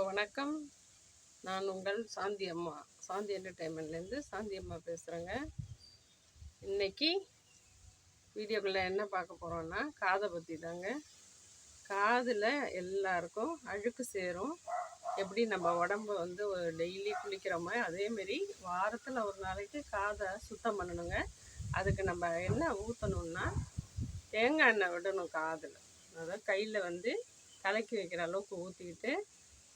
வணக்கம். நான் உங்கள் சாந்தி அம்மா. சாந்தி என்டர்டெயின்மெண்ட்லேருந்து சாந்தி அம்மா பேசுகிறேங்க. இன்றைக்கி வீடியோக்குள்ளே என்ன பார்க்க போகிறோன்னா காதை பற்றி தாங்க. காதில் எல்லாருக்கும் அழுக்கு சேரும். எப்படி நம்ம உடம்பு வந்து டெய்லி குளிக்கிறோமோ அதேமாரி வாரத்தில் ஒரு நாளைக்கு காதை சுத்தம் பண்ணணுங்க. அதுக்கு நம்ம என்ன ஊற்றணுன்னா தேங்காய் எண்ணெய் விடணும் காதில். அதாவது கையில் வந்து கலக்கி வைக்கிற அளவுக்கு ஊற்றிக்கிட்டு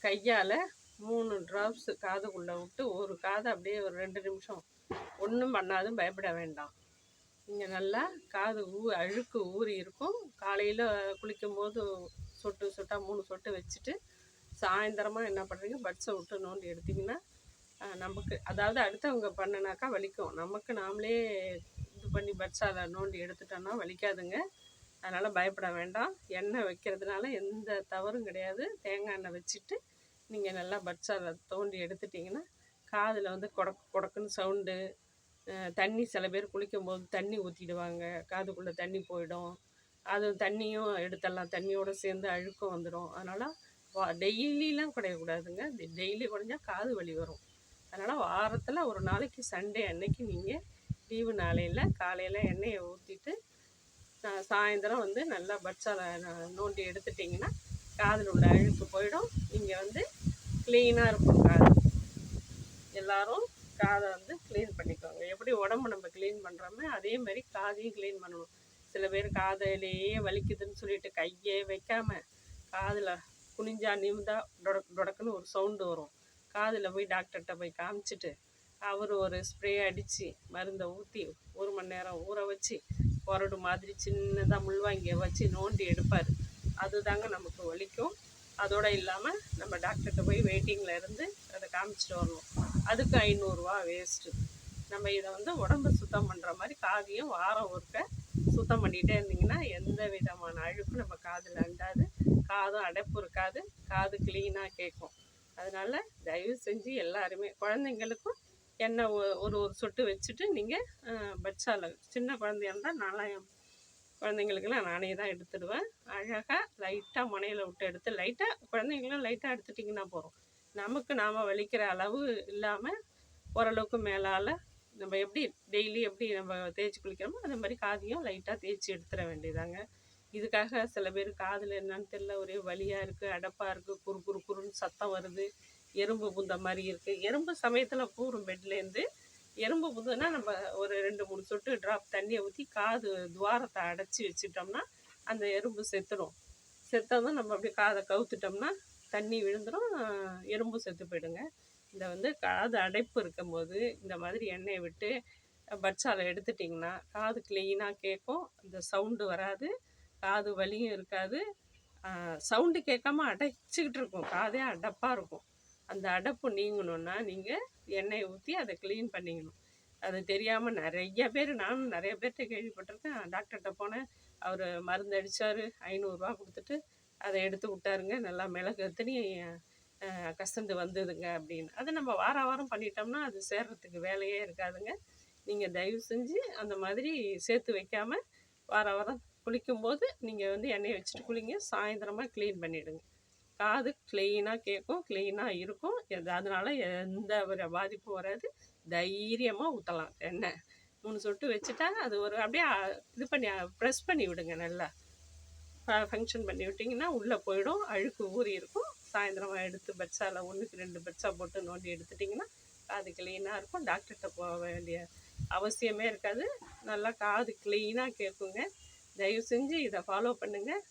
கையால் 3 ட்ராப்ஸ் காதுக்குள்ளே விட்டு ஒரு காதை அப்படியே ஒரு 2 நிமிஷம் ஒன்றும் பண்ணாதும், பயப்பட வேண்டாம். இங்கே நல்லா காது அழுக்கு ஊறி இருக்கும். காலையில் குளிக்கும் போது சொட்டு சொட்டாக 3 சொட்டு வச்சுட்டு சாயந்தரமாக என்ன பண்ணுறீங்க, பட்ஸை விட்டு நோண்டி எடுத்திங்கன்னா நமக்கு, அதாவது அடுத்தவங்க பண்ணினாக்கா வலிக்கும், நமக்கு நாமளே இது பண்ணி பட்ஸால் நோண்டி எடுத்துட்டோன்னா வலிக்காதுங்க. அதனால் பயப்பட வேண்டாம். எண்ணெய் வைக்கிறதுனால எந்த தவறும் கிடையாது. தேங்காய் எண்ணெய் வச்சுட்டு நீங்கள் நல்லா பட்ஸால் தோண்டி எடுத்துட்டிங்கன்னா காதில் வந்து கொடக்கு கொடக்குன்னு சவுண்டு. தண்ணி சில பேர் குளிக்கும்போது தண்ணி ஊற்றிடுவாங்க, காதுக்குள்ளே தண்ணி போயிடும். அது தண்ணியும் எடுத்துடலாம், தண்ணியோடு சேர்ந்து அழுக்கும் வந்துடும். அதனால் டெய்லிலாம் குடையக்கூடாதுங்க. டெய்லி குடைஞ்சால் காது வலி வரும். அதனால் வாரத்தில் ஒரு நாளைக்கு சண்டே அன்னைக்கு நீங்கள் லீவு நாளையில் காலையில் எண்ணெயை ஊற்றிட்டு சாயந்தரம் வந்து நல்லா பட்ஸால் நோண்டி எடுத்துட்டிங்கன்னா காதில் உள்ள அழுக்கு போயிடும். நீங்கள் வந்து க்ளீனாக இருக்கும் காது. எல்லோரும் காதை வந்து க்ளீன் பண்ணிக்கோங்க. எப்படி உடம்பு நம்ம க்ளீன் பண்ணுறோமோ அதே மாதிரி காதையும் க்ளீன் பண்ணணும். சில பேர் காதையிலேயே வலிக்குதுன்னு சொல்லிட்டு கையே வைக்காமல் காதில் குனிஞ்சா நிமிந்தா டொடக்குன்னு ஒரு சவுண்டு வரும். காதில் போய் டாக்டர்கிட்ட போய் காமிச்சிட்டு அவர் ஒரு ஸ்ப்ரே அடித்து மருந்தை ஊற்றி 1 மணி நேரம் ஊற வச்சு கொரடு மாதிரி சின்னதாக முள்வாங்கியை வச்சு நோண்டி எடுப்பார். அதுதாங்க நமக்கு வலிக்கும். அதோடு இல்லாமல் நம்ம டாக்டர்கிட்ட போய் வெயிட்டிங்கில் இருந்து அதை காமிச்சிட்டு வரணும். அதுக்கு 500 ரூபா வேஸ்ட்டு. நம்ம இதை வந்து உடம்பு சுத்தம் பண்ணுற மாதிரி காதையும் வாரம் ஒருக்க சுத்தம் பண்ணிகிட்டே இருந்திங்கன்னா எந்த விதமான அழுக்கும் நம்ம காதில் அண்டாது, காதும் அடைப்பு இருக்காது, காது க்ளீனாக கேட்கும். அதனால் தயவு செஞ்சு எல்லாருமே, குழந்தைங்களுக்கும் எண்ணெய் ஒரு சொட்டு வச்சுட்டு நீங்கள் பட்ஸால், சின்ன குழந்தையா இருந்தால் நான்லாம் குழந்தைங்களுக்கெல்லாம் நானே தான் எடுத்துடுவேன். அழகாக லைட்டாக முனையில் விட்டு எடுத்து லைட்டாக குழந்தைங்களும் லைட்டாக எடுத்துட்டிங்கன்னா போகிறோம். நமக்கு நாம் வலிக்கிற அளவு இல்லாமல் ஓரளவுக்கு மேலால் நம்ம எப்படி டெய்லி எப்படி நம்ம தேய்ச்சி குளிக்கிறோமோ அதே மாதிரி காதையும் லைட்டாக தேய்ச்சி எடுத்துட வேண்டியதாங்க. இதுக்காக சில பேர் காதில் என்னன்னு தெரியல, ஒரே வலியாக இருக்குது, அடப்பாக இருக்குது, குறு குறு குறுன்னு சத்தம் வருது, எறும்பு புந்த மாதிரி இருக்குது. எறும்பு சமயத்தில் பூரும் பெட்லேருந்து எறும்பு புதுன்னா நம்ம ஒரு 2-3 சொட்டு ட்ராப் தண்ணியை ஊற்றி காது துவாரத்தை அடைச்சி வச்சுட்டோம்னா அந்த எறும்பு செத்துடும். செத்ததும் நம்ம அப்படியே காதை கவுத்துட்டோம்னா தண்ணி விழுந்துடும், எறும்பு செத்து போயிடுங்க. இந்த வந்து காது அடைப்பு இருக்கும்போது இந்த மாதிரி எண்ணெயை விட்டு பட்ஸால் எடுத்துட்டிங்கன்னா காது க்ளீனாக கேட்கும். இந்த சவுண்டு வராது, காது வலியும் இருக்காது. சவுண்டு கேட்காம அடைச்சிக்கிட்டு இருக்கும், காதே அடப்பாக இருக்கும். அந்த அடைப்பு நீங்கணுன்னா நீங்கள் எண்ணெயை ஊற்றி அதை க்ளீன் பண்ணிக்கணும். அது தெரியாமல் நிறைய பேர், நானும் நிறைய பேர்கிட்ட கேள்விப்பட்டிருக்கேன். டாக்டர்கிட்ட போனேன், அவர் மருந்து அடித்தார், 500 ரூபா கொடுத்துட்டு அதை எடுத்து விட்டாருங்க. நல்லா மிளகு எத்தனி கசந்து வந்ததுங்க அப்படின்னு. அதை நம்ம வாரம் பண்ணிட்டோம்னா அது சேர்றதுக்கு வேலையே இருக்காதுங்க. நீங்கள் தயவு செஞ்சு அந்த மாதிரி சேர்த்து வைக்காமல் வாரம் குளிக்கும்போது நீங்கள் வந்து எண்ணெயை வச்சுட்டு குளிங்க. சாயந்தரமாக க்ளீன் பண்ணிவிடுங்க. காது க்ளீனாக கேட்கும், க்ளீனாக இருக்கும். அதனால் எந்த ஒரு பாதிப்பும் வராது. தைரியமாக ஊற்றலாம் எண்ணெய். 3 சொட்டு வச்சுட்டா அது ஒரு அப்படியே இது பண்ணி ப்ரெஸ் பண்ணி விடுங்க. நல்லா ஃபங்க்ஷன் பண்ணி விட்டிங்கன்னா உள்ளே போயிடும், அழுக்கு ஊறி இருக்கும். சாயந்தரமாக எடுத்து பட்ஸால் 1க்கு 2 பட்ஸா போட்டு நோண்டி எடுத்துட்டிங்கன்னா காது க்ளீனாக இருக்கும். டாக்டர்கிட்ட போக வேண்டிய அவசியமே இருக்காது. நல்லா காது க்ளீனாக கேட்குங்க. தயவு செஞ்சு இதை ஃபாலோ பண்ணுங்கள்.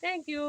தேங்க்யூ.